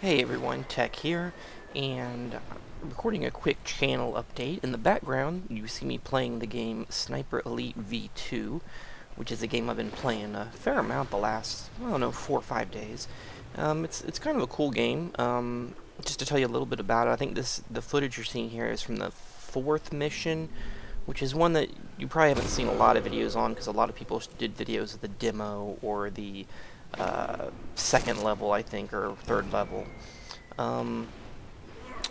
Hey everyone, Tech here, and I'm recording a quick channel update. In the background, you see me playing the game Sniper Elite V2, which is a game I've been playing a fair amount the last, I don't know, 4 or 5 days. It's kind of a cool game. Just to tell you a little bit about it, I think the footage you're seeing here is from the fourth mission, which is one that you probably haven't seen a lot of videos on because a lot of people did videos of the demo or the second level, I think, or third level. Um,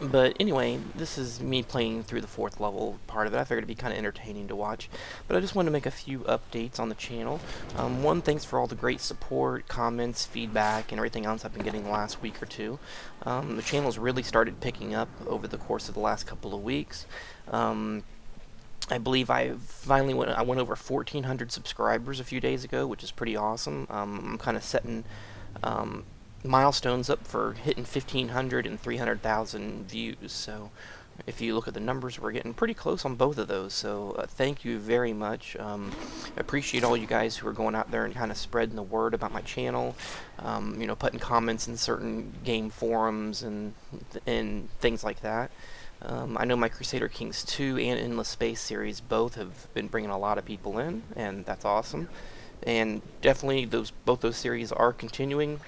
but anyway, this is me playing through the fourth level part of it. I figured it'd be kind of entertaining to watch. But I just wanted to make a few updates on the channel. One, thanks for all the great support, comments, feedback, and everything else I've been getting the last week or two. The channel's really started picking up over the course of the last couple of weeks. I believe I went over 1,400 subscribers a few days ago, which is pretty awesome. I'm kind of setting milestones up for hitting 1,500 and 300,000 views. So if you look at the numbers, we're getting pretty close on both of those. So thank you very much. Appreciate all you guys who are going out there and kind of spreading the word about my channel. Putting comments in certain game forums and things like that. I know my Crusader Kings 2 and Endless Space series both have been bringing a lot of people in, and that's awesome. And definitely both those series are continuing.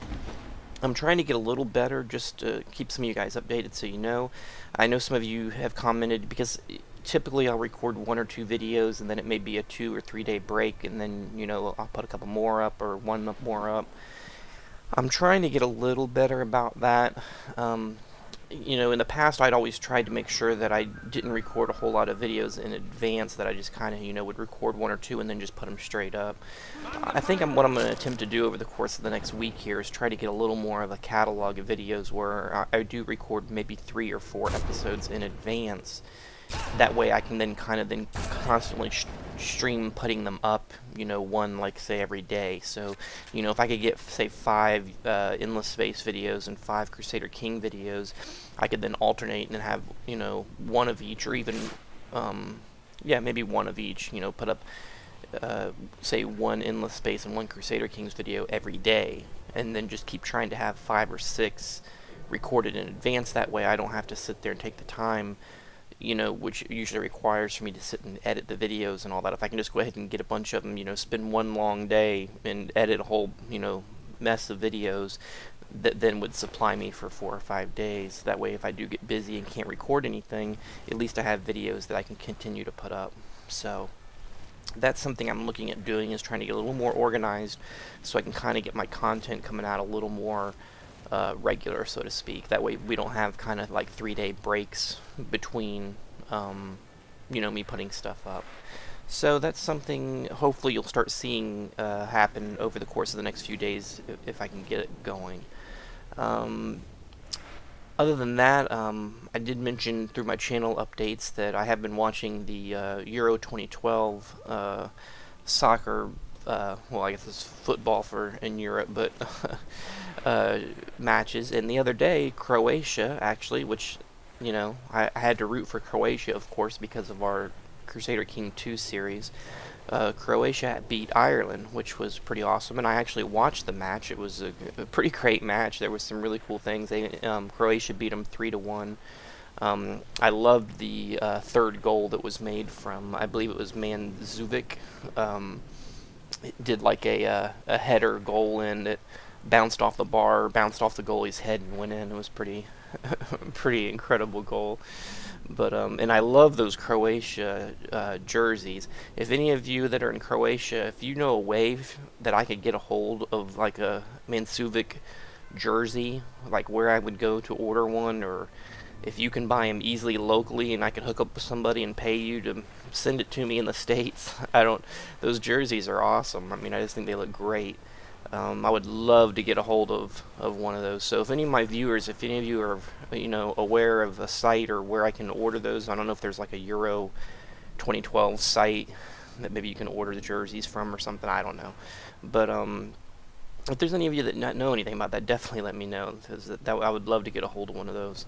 I'm trying to get a little better just to keep some of you guys updated so you know. I know some of you have commented because typically I'll record 1 or 2 videos and then it may be a 2 or 3 day break and then, I'll put a couple more up or one more up. I'm trying to get a little better about that. In the past I'd always tried to make sure that I didn't record a whole lot of videos in advance, that I just kind of, would record 1 or 2 and then just put them straight up. I think what I'm going to attempt to do over the course of the next week here is try to get a little more of a catalog of videos where I do record maybe 3 or 4 episodes in advance. That way I can then constantly stream putting them up, one, like, say, every day. So, if I could get, say, 5 Endless Space videos and 5 Crusader King videos, I could then alternate and have, one of each, or even, maybe one of each, put up, say, 1 Endless Space and 1 Crusader Kings video every day, and then just keep trying to have 5 or 6 recorded in advance. That way I don't have to sit there and take the time, which usually requires for me to sit and edit the videos and all that. If I can just go ahead and get a bunch of them, spend one long day and edit a whole, mess of videos that then would supply me for 4 or 5 days. That way if I do get busy and can't record anything, at least I have videos that I can continue to put up. So that's something I'm looking at doing, is trying to get a little more organized so I can kind of get my content coming out a little more regular, so to speak. That way we don't have kind of like 3-day breaks between me putting stuff up. So that's something hopefully you'll start seeing happen over the course of the next few days if I can get it going. Other than that, I did mention through my channel updates that I have been watching the Euro 2012 soccer, well, I guess it's football in Europe, but matches. And the other day, Croatia, actually, which, I had to root for Croatia, of course, because of our Crusader King 2 series. Croatia beat Ireland, which was pretty awesome, and I actually watched the match. It was a pretty great match. There was some really cool things. Croatia beat them 3-1. I loved the third goal that was made from, I believe it was Mandzukic. It did like a header goal in that bounced off the bar, bounced off the goalie's head and went in. It was pretty incredible goal. But and I love those Croatia jerseys. If any of you that are in Croatia, if you know a way that I could get a hold of like a Mandzukic jersey, like where I would go to order one, or if you can buy them easily locally and I can hook up with somebody and pay you to send it to me in the States, those jerseys are awesome. I mean, I just think they look great. I would love to get a hold of one of those. So if any of my viewers, if any of you are, aware of a site or where I can order those, I don't know if there's like a Euro 2012 site that maybe you can order the jerseys from or something, I don't know. But if there's any of you that not know anything about that, definitely let me know, because I would love to get a hold of one of those.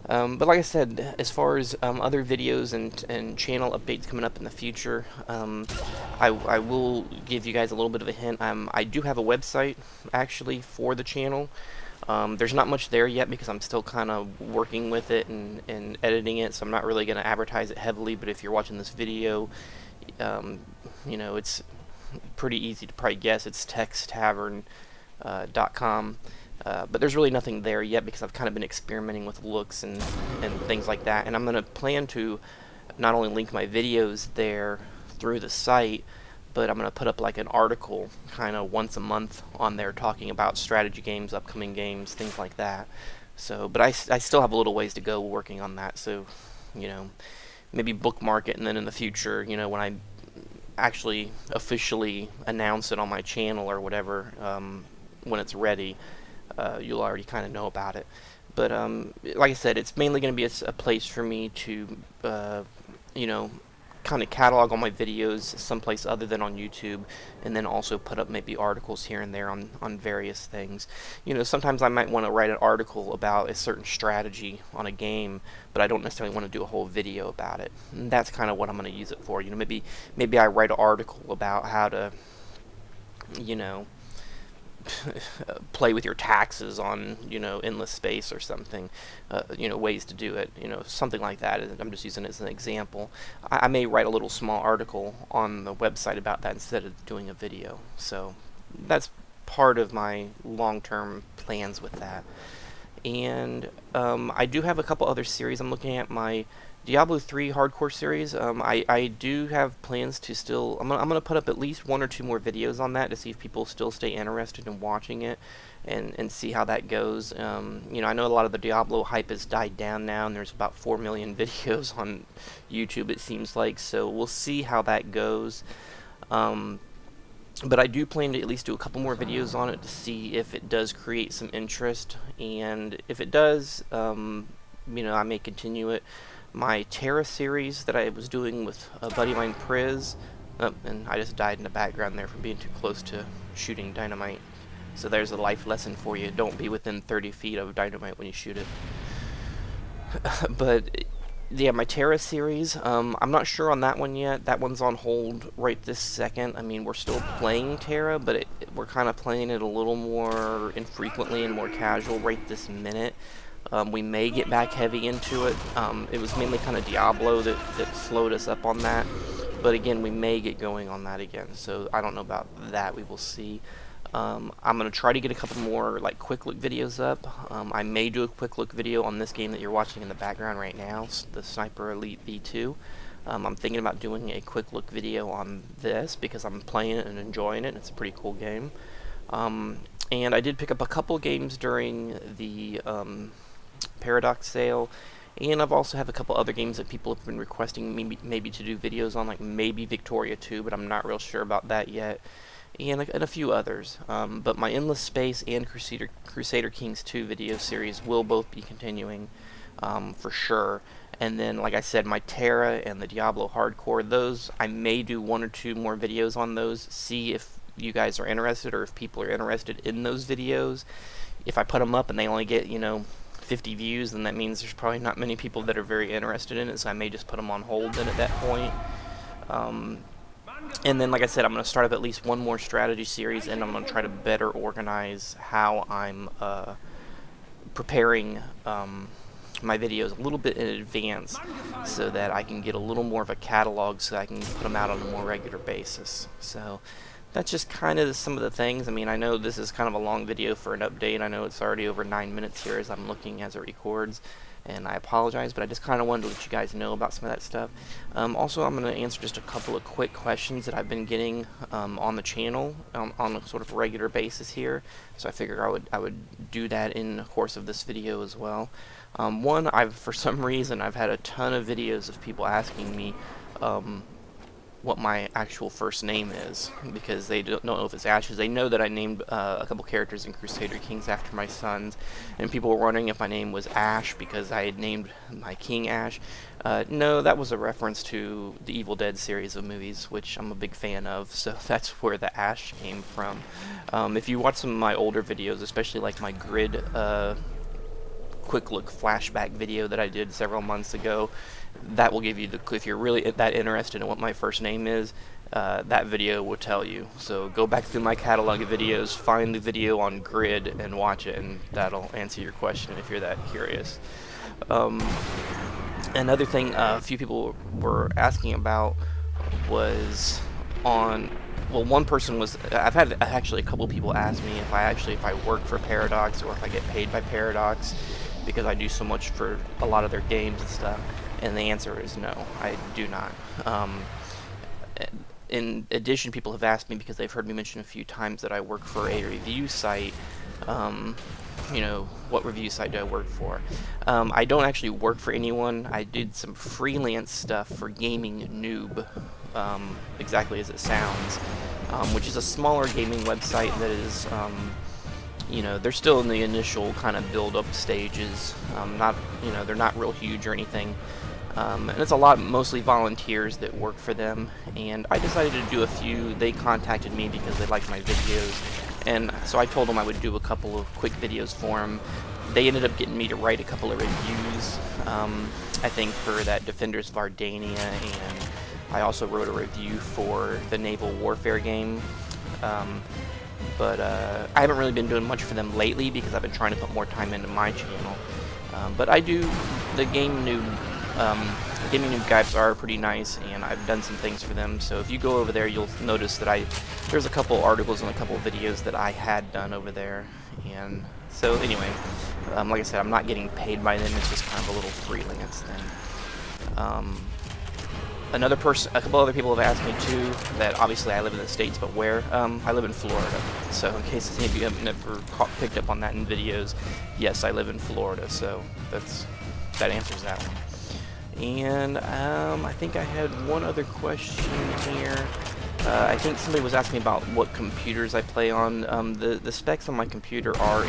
But like I said, as far as other videos and channel updates coming up in the future, I will give you guys a little bit of a hint. I do have a website, actually, for the channel. There's not much there yet because I'm still kind of working with it and editing it, so I'm not really going to advertise it heavily. But if you're watching this video, it's pretty easy to probably guess. It's textavern.com. But there's really nothing there yet because I've kind of been experimenting with looks and things like that. And I'm going to plan to not only link my videos there through the site, but I'm going to put up like an article kind of once a month on there talking about strategy games, upcoming games, things like that. So, but I still have a little ways to go working on that. So, maybe bookmark it, and then in the future, when I actually officially announce it on my channel or whatever, when it's ready, you'll already kind of know about it. But like I said, it's mainly going to be a place for me to, kind of catalog all my videos someplace other than on YouTube, and then also put up maybe articles here and there on various things. Sometimes I might want to write an article about a certain strategy on a game, but I don't necessarily want to do a whole video about it. And that's kind of what I'm going to use it for. Maybe I write an article about how to, play with your taxes on endless space or something, ways to do it, something like that. I'm just using it as an example. I may write a little small article on the website about that instead of doing a video. So that's part of my long-term plans with that. And I do have a couple other series. I'm looking at my Diablo 3 hardcore series. I do have plans to still. I'm gonna put up at least 1 or 2 more videos on that to see if people still stay interested in watching it, and see how that goes. I know a lot of the Diablo hype has died down now, and there's about 4 million videos on YouTube, it seems like. So we'll see how that goes. But I do plan to at least do a couple more videos on it to see if it does create some interest, and if it does, I may continue it. My Terra series that I was doing with a buddy of mine, Priz, and I just died in the background there from being too close to shooting dynamite. So there's a life lesson for you. Don't be within 30 feet of dynamite when you shoot it. But yeah, my Terra series, I'm not sure on that one yet. That one's on hold right this second. I mean, we're still playing Terra, but we're kind of playing it a little more infrequently and more casual right this minute. We may get back heavy into it. It was mainly kind of Diablo that slowed us up on that. But again, we may get going on that again. So I don't know about that. We will see. I'm going to try to get a couple more like quick look videos up. I may do a quick look video on this game that you're watching in the background right now, the Sniper Elite V2. I'm thinking about doing a quick look video on this because I'm playing it and enjoying it. It's a pretty cool game. And I did pick up a couple games during the Paradox sale, and I've also have a couple other games that people have been requesting maybe to do videos on, like maybe Victoria 2, but I'm not real sure about that yet, and a few others. But my Endless Space and Crusader Kings 2 video series will both be continuing for sure. And then, like I said, my Terra and the Diablo Hardcore, those I may do 1 or 2 more videos on those, see if you guys are interested or if people are interested in those videos. If I put them up and they only get 50 views, then that means there's probably not many people that are very interested in it, so I may just put them on hold then at that point. And then, like I said, I'm going to start up at least 1 more strategy series, and I'm going to try to better organize how I'm preparing my videos a little bit in advance so that I can get a little more of a catalog so I can put them out on a more regular basis. So that's just kind of some of the things. I mean, I know this is kind of a long video for an update. I know it's already over 9 minutes here as I'm looking as it records, and I apologize, but I just kind of wanted to let you guys know about some of that stuff. Also, I'm going to answer just a couple of quick questions that I've been getting on the channel on a sort of regular basis here, so I figured I would do that in the course of this video as well. One, for some reason, I've had a ton of videos of people asking me what my actual first name is, because they don't know if it's Ashes. They know that I named a couple characters in Crusader Kings after my sons, and people were wondering if my name was Ash because I had named my king Ash. No, that was a reference to the Evil Dead series of movies, which I'm a big fan of, so that's where the Ash came from. If you watch some of my older videos, especially like my grid quick look flashback video that I did several months ago, that will give you if you're really that interested in what my first name is, that video will tell you. So go back through my catalog of videos, find the video on grid, and watch it, and that'll answer your question if you're that curious. Another thing a few people were asking about was on, well, one person was, I've had actually a couple people ask me if I work for Paradox or if I get paid by Paradox, because I do so much for a lot of their games and stuff, and the answer is no, I do not. In addition, people have asked me, because they've heard me mention a few times that I work for a review site, you know, what review site do I work for? I don't actually work for anyone. I did some freelance stuff for Gaming Noob, exactly as it sounds, which is a smaller gaming website that is, you know, they're still in the initial kind of build-up stages. Not, you know, they're not real huge or anything. And it's a lot, mostly volunteers that work for them, and I decided to do a few. They contacted me because they liked my videos, and so I told them I would do a couple of quick videos for them. They ended up getting me to write a couple of reviews, I think for that Defenders of Ardania, and I also wrote a review for the Naval Warfare game. But I haven't really been doing much for them lately because I've been trying to put more time into my channel. But I do, the Gaming Noob guys are pretty nice, and I've done some things for them. So if you go over there, you'll notice that there's a couple articles and a couple videos that I had done over there. And so anyway, like I said, I'm not getting paid by them. It's just kind of a little freelance thing. A couple other people have asked me too, that obviously I live in the States, but where? I live in Florida. So in case any of you have never picked up on that in videos, yes, I live in Florida. So that answers that one. And I think I had one other question here. I think somebody was asking about what computers I play on. The specs on my computer are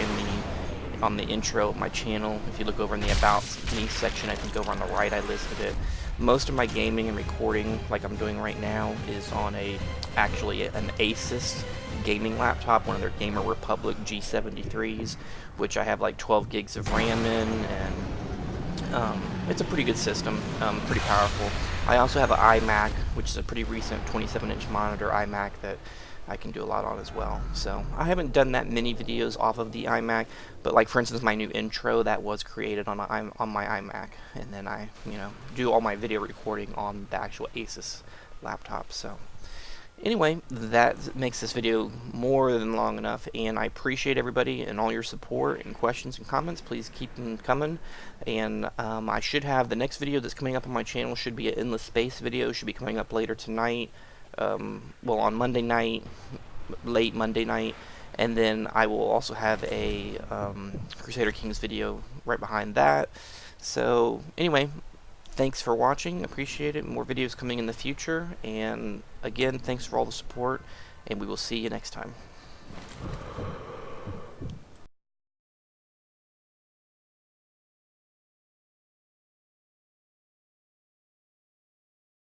on the intro of my channel. If you look over in the About Me section, I think over on the right I listed it. Most of my gaming and recording, like I'm doing right now, is on actually an Asus gaming laptop, one of their Gamer Republic G73s, which I have like 12 gigs of RAM in, and it's a pretty good system, pretty powerful. I also have an iMac, which is a pretty recent 27-inch monitor iMac that I can do a lot on as well. So I haven't done that many videos off of the iMac, but like for instance my new intro, that was created on my iMac, and then I, you know, do all my video recording on the actual Asus laptop. So anyway, that makes this video more than long enough, and I appreciate everybody and all your support and questions and comments. Please keep them coming, and I should have the next video that's coming up on my channel should be an Endless Space video. Should be coming up later tonight. Well, on Monday night, late Monday night, and then I will also have a Crusader Kings video right behind that. So anyway, thanks for watching, appreciate it. More videos coming in the future, and again, thanks for all the support, and we will see you next time.